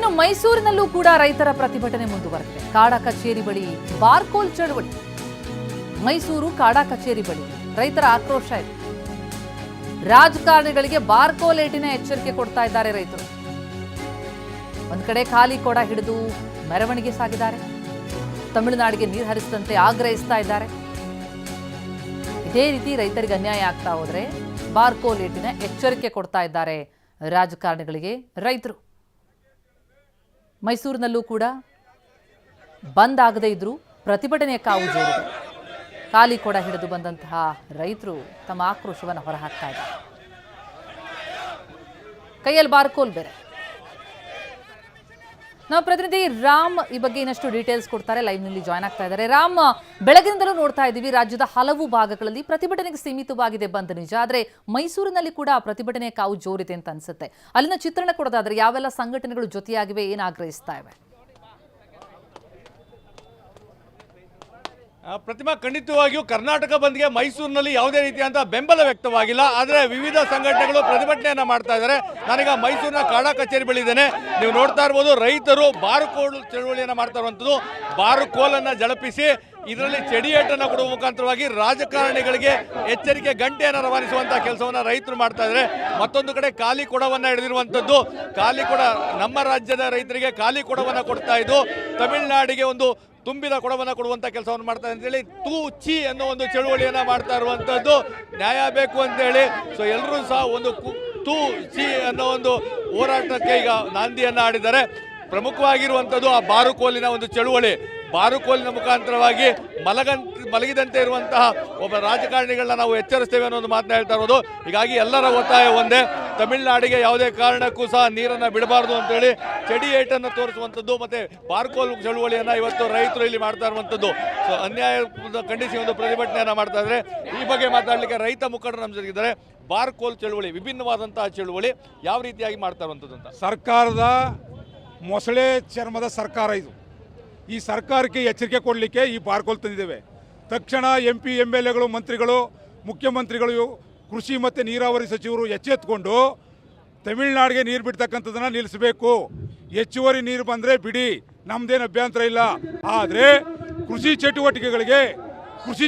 ಇನ್ನು ಮೈಸೂರಿನಲ್ಲೂ ಕೂಡ ರೈತರ ಪ್ರತಿಭಟನೆ ಮುಂದುವರೆದಿದೆ. ಕಾಡಾ ಕಚೇರಿ ಬಳಿ ಬಾರ್ಕೋಲ್ ಚಳವಳಿ. ಮೈಸೂರು ಕಾಡಾ ಕಚೇರಿ ಬಳಿ ರೈತರ ಆಕ್ರೋಶ ಇದೆ. ರಾಜಕಾರಣಿಗಳಿಗೆ ಬಾರ್ಕೋಲ್ ಏಟಿನ ಎಚ್ಚರಿಕೆ ಕೊಡ್ತಾ ಇದ್ದಾರೆ ರೈತರು. ಒಂದ್ ಕಡೆ ಖಾಲಿ ಕೊಡ ಹಿಡಿದು ಮೆರವಣಿಗೆ ಸಾಗಿದ್ದಾರೆ. ತಮಿಳುನಾಡಿಗೆ ನೀರು ಹರಿಸದಂತೆ ಆಗ್ರಹಿಸ್ತಾ ಇದ್ದಾರೆ. ಇದೇ ರೀತಿ ರೈತರಿಗೆ ಅನ್ಯಾಯ ಆಗ್ತಾ ಹೋದ್ರೆ ಬಾರ್ಕೋಲ್ ಏಟಿನ ಎಚ್ಚರಿಕೆ ಕೊಡ್ತಾ ಇದ್ದಾರೆ ರಾಜಕಾರಣಿಗಳಿಗೆ ರೈತರು. ಮೈಸೂರಿನಲ್ಲೂ ಕೂಡ ಬಂದ್ ಆಗದೇ ಇದ್ರೂ ಪ್ರತಿಭಟನೆಯ ಕಾವು ಜೋರಿದೆ. ಖಾಲಿ ಕೊಡ ಹಿಡಿದು ಬಂದಂತಹ ರೈತರು ತಮ್ಮ ಆಕ್ರೋಶವನ್ನು ಹೊರಹಾಕ್ತಾ ಇದ್ದಾರೆ. ಕೈಯಲ್ಲಿ ಬಾರ್ಕೋಲ್ ಬೇರೆ. ನಾವು ಪ್ರತಿನಿಧಿ ರಾಮ್ ಈ ಬಗ್ಗೆ ಇನ್ನಷ್ಟು ಡೀಟೇಲ್ಸ್ ಕೊಡ್ತಾರೆ. ಲೈವ್ ನಲ್ಲಿ ಜಾಯ್ನ್ ಆಗ್ತಾ ಇದ್ದಾರೆ. ರಾಮ್, ಬೆಳಗಿನಿಂದಲೂ ನೋಡ್ತಾ ಇದ್ದೀವಿ ರಾಜ್ಯದ ಹಲವು ಭಾಗಗಳಲ್ಲಿ ಪ್ರತಿಭಟನೆಗೆ ಸೀಮಿತವಾಗಿದೆ ಬಂದ್ ನಿಜ, ಆದ್ರೆ ಮೈಸೂರಿನಲ್ಲಿ ಕೂಡ ಪ್ರತಿಭಟನೆ ಕಾವು ಜೋರಿದೆ ಅಂತ ಅನ್ಸುತ್ತೆ. ಅಲ್ಲಿನ ಚಿತ್ರಣ ಕೊಡೋದಾದ್ರೆ ಯಾವೆಲ್ಲ ಸಂಘಟನೆಗಳು ಜೊತೆಯಾಗಿವೆ, ಏನ್ ಆಗ್ರಹಿಸ್ತಾ ಇವೆ? ಪ್ರತಿಮಾ, ಖಂಡಿತವಾಗಿಯೂ ಕರ್ನಾಟಕ ಬಂದ್ಗೆ ಮೈಸೂರಿನಲ್ಲಿ ಯಾವುದೇ ರೀತಿಯಂತ ಬೆಂಬಲ ವ್ಯಕ್ತವಾಗಿಲ್ಲ. ಆದರೆ ವಿವಿಧ ಸಂಘಟನೆಗಳು ಪ್ರತಿಭಟನೆಯನ್ನ ಮಾಡ್ತಾ ಇದ್ದಾರೆ. ನಾನೀಗ ಮೈಸೂರಿನ ಕಾಡಾ ಕಚೇರಿ ಬಳಿ ಇದ್ದೇನೆ. ನೀವು ನೋಡ್ತಾ ಇರ್ಬೋದು, ರೈತರು ಬಾರುಕೋಲ್ ಚಳವಳಿಯನ್ನ ಮಾಡ್ತಾ ಇರುವಂಥದ್ದು. ಬಾರುಕೋಲನ್ನು ಜಳಪಿಸಿ ಇದರಲ್ಲಿ ಚೆಡಿಯೇಟನ್ನು ಕೊಡುವ ಮುಖಾಂತರವಾಗಿ ರಾಜಕಾರಣಿಗಳಿಗೆ ಎಚ್ಚರಿಕೆ ಗಂಟೆಯನ್ನು ರವಾನಿಸುವಂತಹ ಕೆಲಸವನ್ನ ರೈತರು ಮಾಡ್ತಾ ಇದ್ದಾರೆ. ಮತ್ತೊಂದು ಕಡೆ ಖಾಲಿ ಕೊಡವನ್ನ ಹಿಡಿದಿರುವಂಥದ್ದು. ಖಾಲಿ ಕೊಡ ನಮ್ಮ ರಾಜ್ಯದ ರೈತರಿಗೆ ಖಾಲಿ ಕೊಡವನ್ನ ಕೊಡ್ತಾ ಇದ್ದು, ತಮಿಳುನಾಡಿಗೆ ಒಂದು ತುಂಬಿದ ಕೊಡವನ್ನ ಕೊಡುವಂತ ಕೆಲಸವನ್ನು ಮಾಡ್ತಾರೆ ಅಂತೇಳಿ ತೂ ಚಿ ಅನ್ನೋ ಒಂದು ಚಳುವಳಿಯನ್ನ ಮಾಡ್ತಾ ಇರುವಂತದ್ದು. ನ್ಯಾಯ ಬೇಕು ಅಂತೇಳಿ ಸೊ ಎಲ್ಲರೂ ಸಹ ಒಂದು ತೂ ಚಿ ಅನ್ನೋ ಒಂದು ಹೋರಾಟಕ್ಕೆ ಈಗ ನಾಂದಿಯನ್ನ ಆಡಿದ್ದಾರೆ. ಪ್ರಮುಖವಾಗಿರುವಂಥದ್ದು ಆ ಬಾರುಕೋಲಿನ ಒಂದು ಚಳುವಳಿ. ಬಾರುಕೋಲಿನ ಮುಖಾಂತರವಾಗಿ ಮಲಗಿದಂತೆ ಇರುವಂತಹ ಒಬ್ಬ ರಾಜಕಾರಣಿಗಳನ್ನ ನಾವು ಎಚ್ಚರಿಸ್ತೇವೆ ಅನ್ನೋ ಒಂದು ಮಾತನ್ನ ಹೇಳ್ತಾ ಇರೋದು. ಹೀಗಾಗಿ ಎಲ್ಲರ ಒತ್ತಾಯ ಒಂದೇ, ತಮಿಳುನಾಡಿಗೆ ಯಾವುದೇ ಕಾರಣಕ್ಕೂ ಸಹ ನೀರನ್ನು ಬಿಡಬಾರ್ದು ಅಂತೇಳಿ ಚೆಡಿಯೇಟನ್ನು ತೋರಿಸುವಂಥದ್ದು. ಮತ್ತೆ ಬಾರ್ಕೋಲ್ ಚಳುವಳಿಯನ್ನು ಇವತ್ತು ರೈತರು ಇಲ್ಲಿ ಮಾಡ್ತಾ ಇರುವಂಥದ್ದು. ಸೊ ಅನ್ಯಾಯ ಖಂಡಿಸಿ ಒಂದು ಪ್ರತಿಭಟನೆಯನ್ನು ಮಾಡ್ತಾ ಇದ್ದಾರೆ. ಈ ಬಗ್ಗೆ ಮಾತಾಡಲಿಕ್ಕೆ ರೈತ ಮುಖಂಡರು ನಮ್ಮ ಜೊತೆಗಿದ್ದಾರೆ. ಬಾರ್ಕೋಲ್ ಚಳುವಳಿ ವಿಭಿನ್ನವಾದಂತಹ ಚಳುವಳಿ, ಯಾವ ರೀತಿಯಾಗಿ ಮಾಡ್ತಾ ಇರುವಂಥದ್ದು ಅಂತ. ಸರ್ಕಾರದ ಮೊಸಳೆ ಚರ್ಮದ ಸರ್ಕಾರ ಇದು. ಈ ಸರ್ಕಾರಕ್ಕೆ ಎಚ್ಚರಿಕೆ ಕೊಡಲಿಕ್ಕೆ ಈ ಬಾರ್ಕೋಲ್ ತಂದಿದ್ದೇವೆ. ತಕ್ಷಣ MP MLAಗಳು, ಮಂತ್ರಿಗಳು, ಮುಖ್ಯಮಂತ್ರಿಗಳು, ಕೃಷಿ ಮತ್ತು ನೀರಾವರಿ ಸಚಿವರು ಎಚ್ಚೆತ್ತುಕೊಂಡು ತಮಿಳುನಾಡಿಗೆ ನೀರು ಬಿಡ್ತಕ್ಕಂಥದ್ದನ್ನು ನಿಲ್ಲಿಸಬೇಕು. ಹೆಚ್ಚುವರಿ ನೀರು ಬಂದರೆ ಬಿಡಿ, ನಮ್ಮದೇನು ಅಭ್ಯಂತರ ಇಲ್ಲ. ಆದರೆ ಕೃಷಿ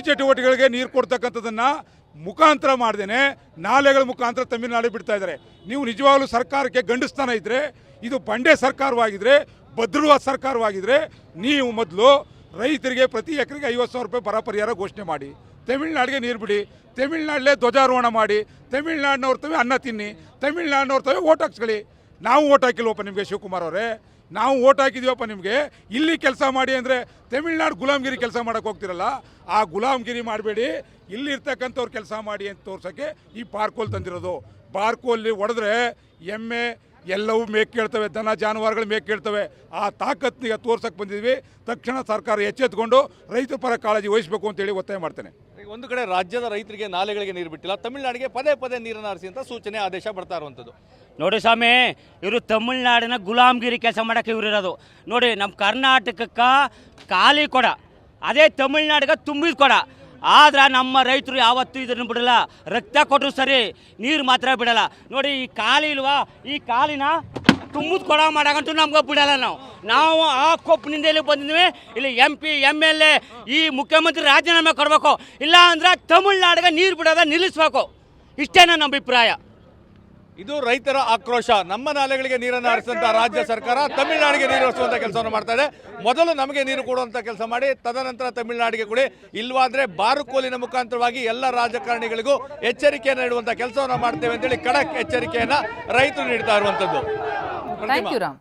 ಚಟುವಟಿಕೆಗಳಿಗೆ ನೀರು ಕೊಡ್ತಕ್ಕಂಥದ್ದನ್ನು ಮುಖಾಂತರ ಮಾಡ್ದೇನೆ ನಾಲೆಗಳ ಮುಖಾಂತರ ತಮಿಳುನಾಡಿಗೆ ಬಿಡ್ತಾ ಇದ್ದಾರೆ. ನೀವು ನಿಜವಾಗ್ಲೂ ಸರ್ಕಾರಕ್ಕೆ ಗಂಡಸ್ತಾನ ಇದ್ದರೆ, ಇದು ಬಂಡೆ ಸರ್ಕಾರವಾಗಿದ್ದರೆ, ಭದ್ರವಾದ ಸರ್ಕಾರವಾಗಿದ್ದರೆ ನೀವು ಮೊದಲು ರೈತರಿಗೆ ಪ್ರತಿ ಎಕರೆಗೆ 50,000 ರೂಪಾಯಿ ಬರ ಪರಿಹಾರ ಘೋಷಣೆ ಮಾಡಿ, ತಮಿಳುನಾಡಿಗೆ ನೀರು ಬಿಡಿ, ತಮಿಳುನಾಡಲ್ಲೇ ಧ್ವಜಾರೋಹಣ ಮಾಡಿ, ತಮಿಳುನಾಡಿನವ್ರ ತವೆ ಅನ್ನ ತಿನ್ನಿ, ತಮಿಳುನಾಡಿನವ್ರ ತವೆ ಓಟ್ ಹಾಕ್ಸ್ಕೊಳ್ಳಿ. ನಾವು ಓಟ್ ಹಾಕಿಲ್ವಪ್ಪ ನಿಮಗೆ ಶಿವಕುಮಾರ್ ಅವರೇ? ನಾವು ಓಟ್ ಹಾಕಿದ್ದೀವಪ್ಪ ನಿಮಗೆ. ಇಲ್ಲಿ ಕೆಲಸ ಮಾಡಿ ಅಂದರೆ ತಮಿಳುನಾಡು ಗುಲಾಮ್ಗಿರಿ ಕೆಲಸ ಮಾಡೋಕ್ಕೆ ಹೋಗ್ತಿರಲ್ಲ, ಆ ಗುಲಾಮ್ಗಿರಿ ಮಾಡಬೇಡಿ, ಇಲ್ಲಿರ್ತಕ್ಕಂಥವ್ರು ಕೆಲಸ ಮಾಡಿ ಅಂತ ತೋರ್ಸೋಕ್ಕೆ ಈ ಬಾರ್ಕೋಲ್ ತಂದಿರೋದು. ಬಾರ್ಕೋಲ್ಲಿ ಹೊಡೆದ್ರೆ ಎಮ್ಮೆ ಎಲ್ಲವೂ ಮೇಕ್ ಕೇಳ್ತವೆ, ದನ ಜಾನುವಾರುಗಳು ಮೇಕ್ ಕೇಳ್ತವೆ. ಆ ತಾಕತ್ತಿಗೆ ತೋರ್ಸಕ್ಕೆ ಬಂದಿದ್ವಿ. ತಕ್ಷಣ ಸರ್ಕಾರ ಎಚ್ಚೆತ್ತುಕೊಂಡು ರೈತರ ಪರ ಕಾಳಜಿ ವಹಿಸಬೇಕು ಅಂತೇಳಿ ಒತ್ತಾಯ ಮಾಡ್ತೇನೆ. ಒಂದು ಕಡೆ ರಾಜ್ಯದ ರೈತರಿಗೆ ನಾಲೆಗಳಿಗೆ ನೀರು ಬಿಟ್ಟಿಲ್ಲ, ತಮಿಳುನಾಡಿಗೆ ಪದೇ ಪದೇ ನೀರನ್ನು ಹರಿಸಿ ಅಂತ ಸೂಚನೆ ಆದೇಶ ಬರ್ತಾ ಇರುವಂಥದ್ದು. ನೋಡಿ ಸ್ವಾಮಿ, ಇವರು ತಮಿಳುನಾಡಿನ ಗುಲಾಮ್ಗಿರಿ ಕೆಲಸ ಮಾಡೋಕ್ಕೆ ಇವರಿರೋದು. ನೋಡಿ, ನಮ್ಮ ಕರ್ನಾಟಕಕ್ಕೆ ಖಾಲಿ ಕೊಡ, ಅದೇ ತಮಿಳುನಾಡಿಗೆ ತುಂಬಿದ ಕೊಡ. ಆದ್ರೆ ನಮ್ಮ ರೈತರು ಯಾವತ್ತೂ ಇದನ್ನು ಬಿಡಲ್ಲ. ರಕ್ತ ಕೊಟ್ಟರು ಸರಿ, ನೀರು ಮಾತ್ರ ಬಿಡಲ್ಲ. ನೋಡಿ, ಈ ಖಾಲಿ ಇಲ್ವಾ, ಈ ಕಾಲಿನ ತುಂಬಿದ ಕೊಡ ಮಾಡಕಂತೂ ನಮ್ಗೆ ಬಿಡಲ್ಲ. ನಾವು ಆ ಕೊಪ್ಪಿನಿಂದ ಇಲ್ಲಿ ಬಂದಿದ್ವಿ. ಇಲ್ಲಿ MP MLA ಈ ಮುಖ್ಯಮಂತ್ರಿ ರಾಜೀನಾಮೆ ಕೊಡಬೇಕು, ಇಲ್ಲ ಅಂದ್ರೆ ತಮಿಳುನಾಡಿಗೆ ನೀರು ಬಿಡೋದ ನಿಲ್ಲಿಸ್ಬೇಕು. ಇಷ್ಟೇ ನನ್ನ ಅಭಿಪ್ರಾಯ. ಇದು ರೈತರ ಆಕ್ರೋಶ. ನಮ್ಮ ನಾಲೆಗಳಿಗೆ ನೀರನ್ನು ಹರಿಸಿದಂಥ ರಾಜ್ಯ ಸರ್ಕಾರ ತಮಿಳುನಾಡಿಗೆ ನೀರು ಹರಿಸುವಂಥ ಕೆಲಸವನ್ನು ಮಾಡ್ತಾ ಇದೆ. ಮೊದಲು ನಮಗೆ ನೀರು ಕೊಡುವಂಥ ಕೆಲಸ ಮಾಡಿ, ತದನಂತರ ತಮಿಳುನಾಡಿಗೆ ಕೊಡಿ, ಇಲ್ವಾದ್ರೆ ಬಾರುಕೋಲಿನ ಮುಖಾಂತರವಾಗಿ ಎಲ್ಲ ರಾಜಕಾರಣಿಗಳಿಗೂ ಎಚ್ಚರಿಕೆಯನ್ನು ನೀಡುವಂಥ ಕೆಲಸವನ್ನು ಮಾಡ್ತೇವೆ ಅಂತೇಳಿ ಖಡಕ್ ಎಚ್ಚರಿಕೆಯನ್ನು ರೈತರು ನೀಡ್ತಾ ಇರುವಂಥದ್ದು. Thank you Ram.